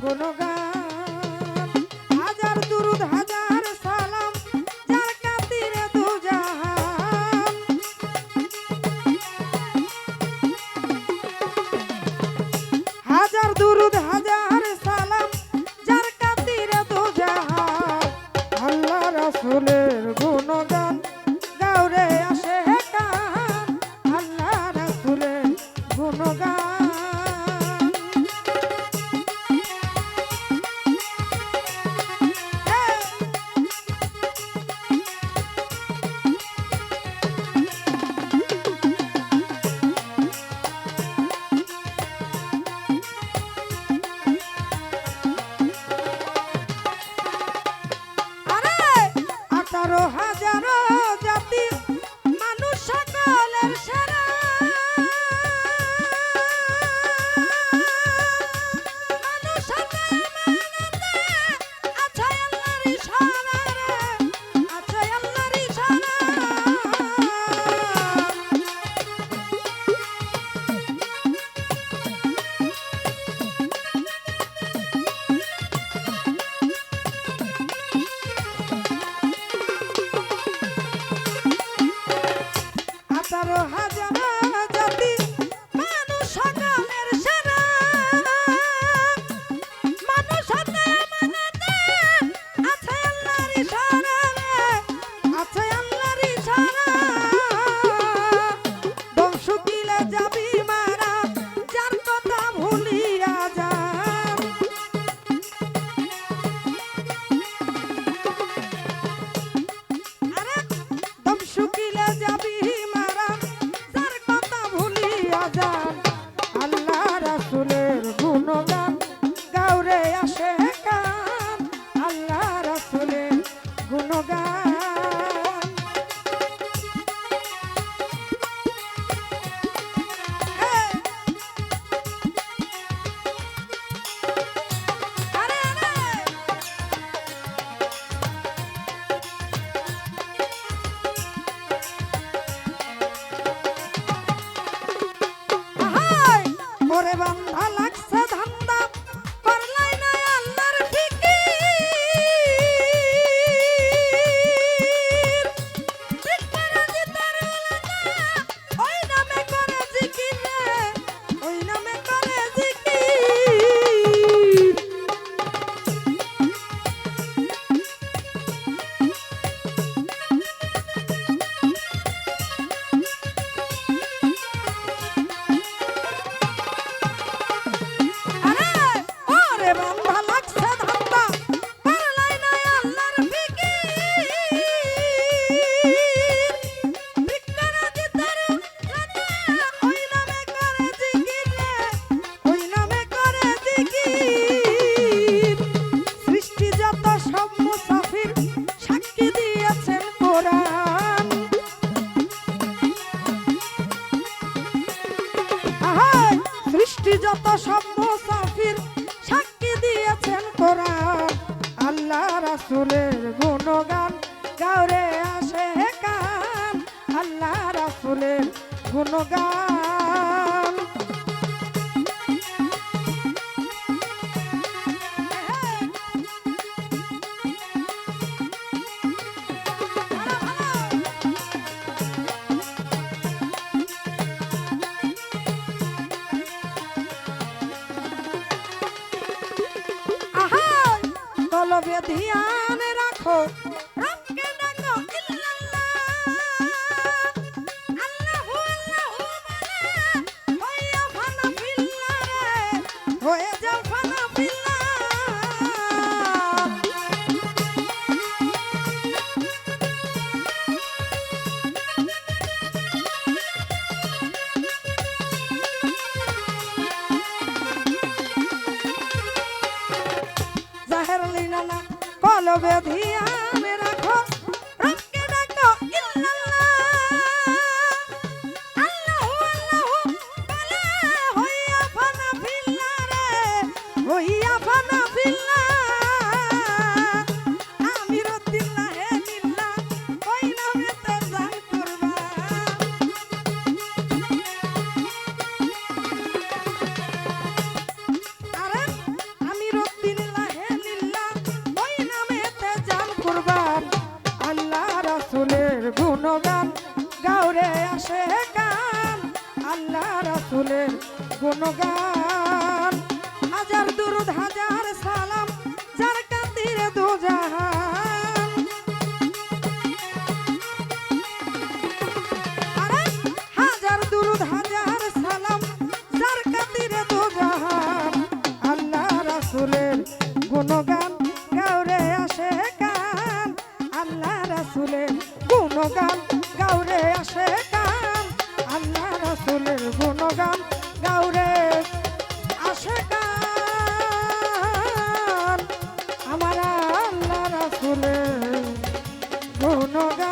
গুণগান হাজার দুরুদ হাজার সালাম যার খাতিরে দুজাহান হাজার দুরুদ হাজার সালাম যার খাতিরে দুজাহান আল্লাহ রাসূলের গুণগান গাওরে আসে কান আল্লাহ রাসূলের গুণগান হাজারো জাতি মানুষ সকলের সেরা মানুষ আছে আল্লাহর ইশারা আছে আল্লাহর ইশারা হাজারো জাতি মানুষ সকলের সেরা মানুষ হাতে আমানাতে আছে আল্লাহর ইশারা আছে আল্লাহর ইশারা দম শুকিলে যাবি মারা যার কথা ভুলিয়া যান আরে দম শুকিলে যাবি আল্লাহ রাসূলের গুণগান গাওরে আসে কান আল্লাহ রাসূলের গুণগান ওরে বান্ধা লাগছে ধান্দা করলাই না আল্লাহর ফিকির বিকরা দিতার ওই নামে করে জিকির রে ওই নামে করে জিকির সৃষ্টি যত সব মুসাফির সাক্ষী দিয়েছেন কোরআন আল্লাহ রাসূলের গুণগান গাওরে আসে কান আল্লাহ রাসূলের গুণগান কলবে ধ্যান রাখো রবকে ডাকো ইল্লাল্লাহ আল্লাহু আল্লাহু বলে হইয়া ফানা ফিল্লাহ হয়ে যাও ফানা ফিল্লাহ জাহের লিনা কলবে ধ্যান আসে গান আল্লাহ রাসূলের গুণগান হাজার দুরূদ হাজার সালাম যার কান্দিরে দুজাহান আরে হাজার দুরূদ হাজার সালাম যার কান্দিরে দুজাহান আল্লাহ রাসূলের গুণগান গাওরে আসে গান আল্লাহ রাসূলের গুণগান গাওরে আসে গান আল্লাহ রাসূলের গুণগান গাওরে আসে গান আমার আল্লাহ রাসূলের গুণগান